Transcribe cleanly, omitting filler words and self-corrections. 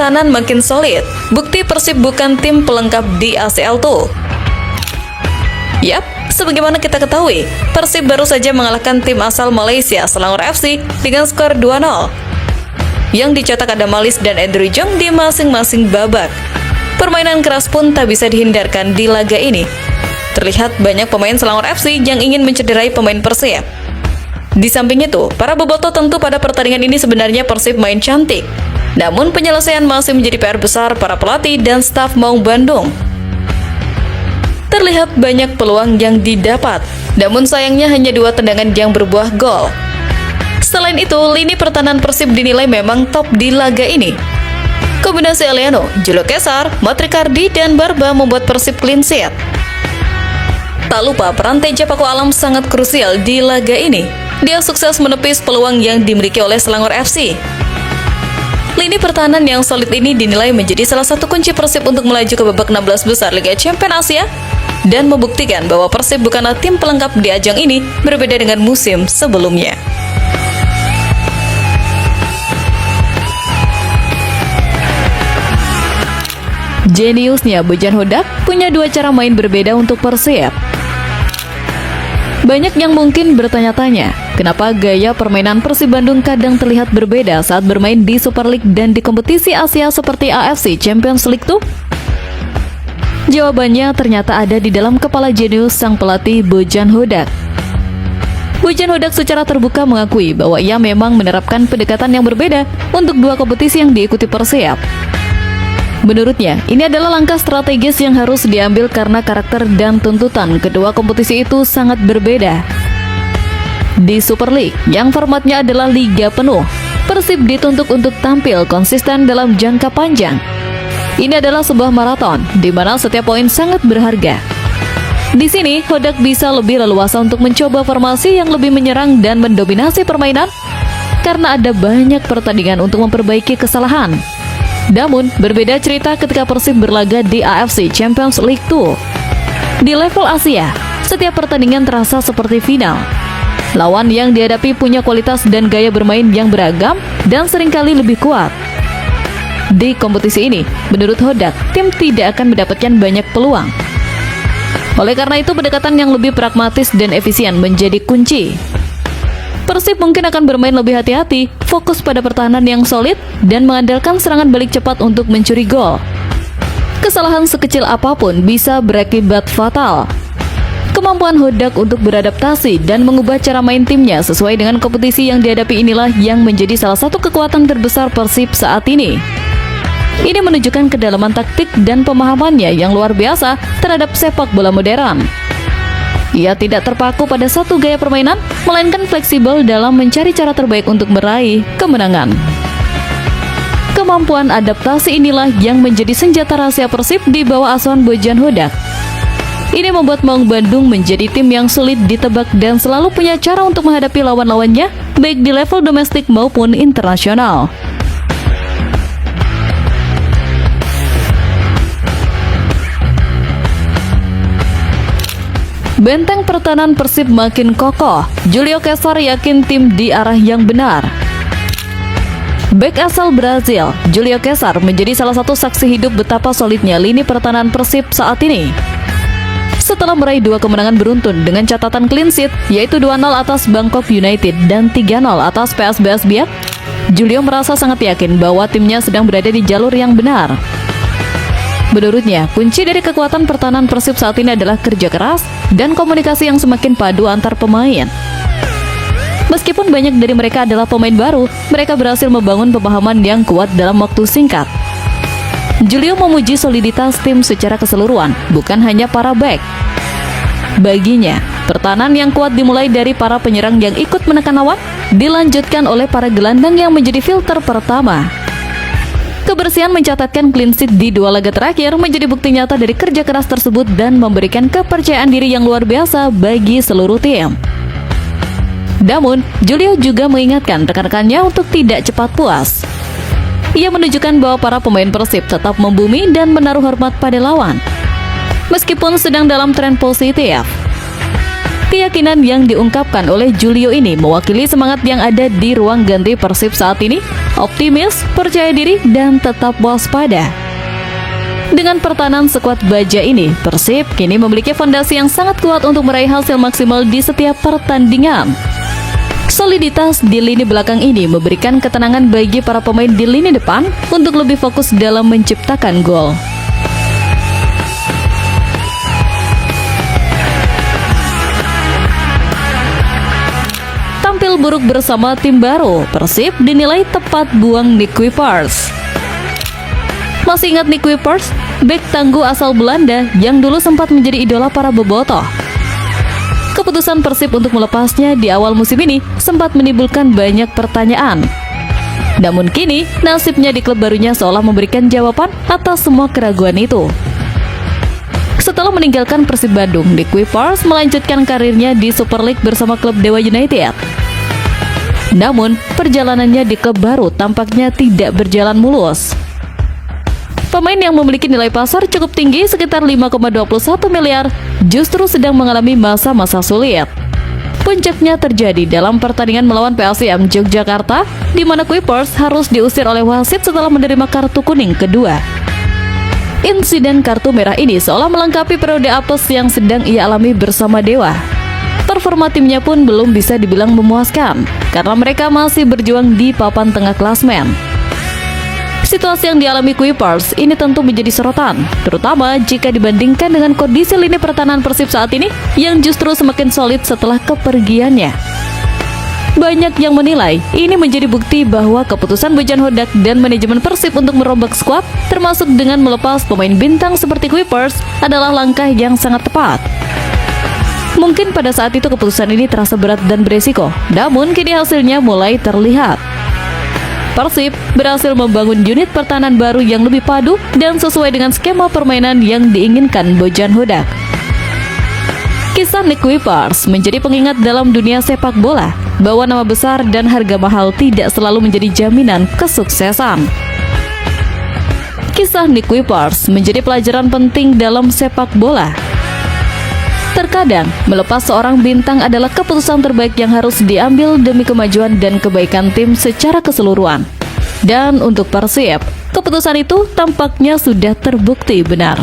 pertahanan makin solid. Bukti Persib bukan tim pelengkap di ACL tuh. Yap, sebagaimana kita ketahui, Persib baru saja mengalahkan tim asal Malaysia, Selangor FC, dengan skor 2-0. Yang dicetak Adam Malis dan Andrew Jong di masing-masing babak. Permainan keras pun tak bisa dihindarkan di laga ini. Terlihat banyak pemain Selangor FC yang ingin mencederai pemain Persib. Di samping itu, para bobotoh tentu pada pertandingan ini sebenarnya Persib main cantik. Namun penyelesaian masih menjadi PR besar para pelatih dan staf Maung Bandung. Terlihat banyak peluang yang didapat, namun sayangnya hanya 2 tendangan yang berbuah gol. Selain itu, lini pertahanan Persib dinilai memang top di laga ini. Kombinasi Eliano, Julio Cesar, Matrikardi, dan Barba membuat Persib clean sheet. Tak lupa, peran Teja Paku Alam sangat krusial di laga ini. Dia sukses menepis peluang yang dimiliki oleh Selangor FC. Lini pertahanan yang solid ini dinilai menjadi salah satu kunci Persib untuk melaju ke babak 16 besar Liga Champions Asia dan membuktikan bahwa Persib bukanlah tim pelengkap di ajang ini, berbeda dengan musim sebelumnya. Jeniusnya Bojan Hodak punya 2 cara main berbeda untuk Persib. Banyak yang mungkin bertanya-tanya, kenapa gaya permainan Persib Bandung kadang terlihat berbeda saat bermain di Super League dan di kompetisi Asia seperti AFC Champions League tuh? Jawabannya ternyata ada di dalam kepala jenius sang pelatih Bojan Hodak. Bojan Hodak secara terbuka mengakui bahwa ia memang menerapkan pendekatan yang berbeda untuk 2 kompetisi yang diikuti Persib. Menurutnya, ini adalah langkah strategis yang harus diambil karena karakter dan tuntutan kedua kompetisi itu sangat berbeda. Di Super League, yang formatnya adalah liga penuh, Persib dituntut untuk tampil konsisten dalam jangka panjang. Ini adalah sebuah maraton, di mana setiap poin sangat berharga. Di sini, Hodak bisa lebih leluasa untuk mencoba formasi yang lebih menyerang dan mendominasi permainan, karena ada banyak pertandingan untuk memperbaiki kesalahan. Namun, berbeda cerita ketika Persib berlaga di AFC Champions League 2. Di level Asia, setiap pertandingan terasa seperti final. Lawan yang dihadapi punya kualitas dan gaya bermain yang beragam dan seringkali lebih kuat. Di kompetisi ini, menurut Hodak, tim tidak akan mendapatkan banyak peluang. Oleh karena itu, pendekatan yang lebih pragmatis dan efisien menjadi kunci. Persib mungkin akan bermain lebih hati-hati, fokus pada pertahanan yang solid, dan mengandalkan serangan balik cepat untuk mencuri gol. Kesalahan sekecil apapun bisa berakibat fatal. Kemampuan Hodak untuk beradaptasi dan mengubah cara main timnya sesuai dengan kompetisi yang dihadapi inilah yang menjadi salah satu kekuatan terbesar Persib saat ini. Ini menunjukkan kedalaman taktik dan pemahamannya yang luar biasa terhadap sepak bola modern. Ia tidak terpaku pada satu gaya permainan, melainkan fleksibel dalam mencari cara terbaik untuk meraih kemenangan. Kemampuan adaptasi inilah yang menjadi senjata rahasia Persib di bawah asuhan Bojan Hodak. Ini membuat Maung Bandung menjadi tim yang sulit ditebak dan selalu punya cara untuk menghadapi lawan-lawannya, baik di level domestik maupun internasional. Benteng pertahanan Persib makin kokoh. Julio Cesar yakin tim di arah yang benar. Bek asal Brazil, Julio Cesar menjadi salah satu saksi hidup betapa solidnya lini pertahanan Persib saat ini. Setelah meraih 2 kemenangan beruntun dengan catatan clean sheet, yaitu 2-0 atas Bangkok United dan 3-0 atas PSBS Biak, Julio merasa sangat yakin bahwa timnya sedang berada di jalur yang benar. Menurutnya, kunci dari kekuatan pertahanan Persib saat ini adalah kerja keras dan komunikasi yang semakin padu antar pemain. Meskipun banyak dari mereka adalah pemain baru, mereka berhasil membangun pemahaman yang kuat dalam waktu singkat. Julio memuji soliditas tim secara keseluruhan, bukan hanya para bek. Baginya, pertahanan yang kuat dimulai dari para penyerang yang ikut menekan lawan, dilanjutkan oleh para gelandang yang menjadi filter pertama. Kebersihan mencatatkan clean sheet di 2 laga terakhir menjadi bukti nyata dari kerja keras tersebut dan memberikan kepercayaan diri yang luar biasa bagi seluruh tim. Namun, Julio juga mengingatkan rekan-rekannya untuk tidak cepat puas. Ia menunjukkan bahwa para pemain Persib tetap membumi dan menaruh hormat pada lawan, meskipun sedang dalam tren positif. Keyakinan yang diungkapkan oleh Julio ini mewakili semangat yang ada di ruang ganti Persib saat ini, optimis, percaya diri, dan tetap waspada. Dengan pertahanan skuad baja ini, Persib kini memiliki fondasi yang sangat kuat untuk meraih hasil maksimal di setiap pertandingan. Soliditas di lini belakang ini memberikan ketenangan bagi para pemain di lini depan untuk lebih fokus dalam menciptakan gol. Tampil buruk bersama tim baru, Persib dinilai tepat buang Nick Kuipers. Masih ingat Nick Kuipers? Bek tangguh asal Belanda yang dulu sempat menjadi idola para bobotoh. Keputusan Persib untuk melepasnya di awal musim ini sempat menimbulkan banyak pertanyaan. Namun kini, nasibnya di klub barunya seolah memberikan jawaban atas semua keraguan itu. Setelah meninggalkan Persib Bandung, Nick Kuipers melanjutkan karirnya di Super League bersama klub Dewa United. Namun, perjalanannya di klub baru tampaknya tidak berjalan mulus. Pemain yang memiliki nilai pasar cukup tinggi sekitar 5,21 miliar justru sedang mengalami masa-masa sulit. Puncaknya terjadi dalam pertandingan melawan PSIM Yogyakarta, di mana Kuipers harus diusir oleh wasit setelah menerima kartu kuning kedua. Insiden kartu merah ini seolah melengkapi periode apes yang sedang ia alami bersama Dewa. Performa timnya pun belum bisa dibilang memuaskan, karena mereka masih berjuang di papan tengah klasmen. Situasi yang dialami Kuipers ini tentu menjadi sorotan, terutama jika dibandingkan dengan kondisi lini pertahanan Persib saat ini yang justru semakin solid setelah kepergiannya. Banyak yang menilai ini menjadi bukti bahwa keputusan Bojan Hodak dan manajemen Persib untuk merombak skuad, termasuk dengan melepas pemain bintang seperti Kuipers, adalah langkah yang sangat tepat. Mungkin pada saat itu keputusan ini terasa berat dan beresiko, namun kini hasilnya mulai terlihat. Persib berhasil membangun unit pertahanan baru yang lebih padu dan sesuai dengan skema permainan yang diinginkan Bojan Hodak. Kisah Nick Kuipers menjadi pengingat dalam dunia sepak bola bahwa nama besar dan harga mahal tidak selalu menjadi jaminan kesuksesan. Kisah Nick Kuipers menjadi pelajaran penting dalam sepak bola. Terkadang, melepas seorang bintang adalah keputusan terbaik yang harus diambil demi kemajuan dan kebaikan tim secara keseluruhan. Dan untuk Persib, keputusan itu tampaknya sudah terbukti benar.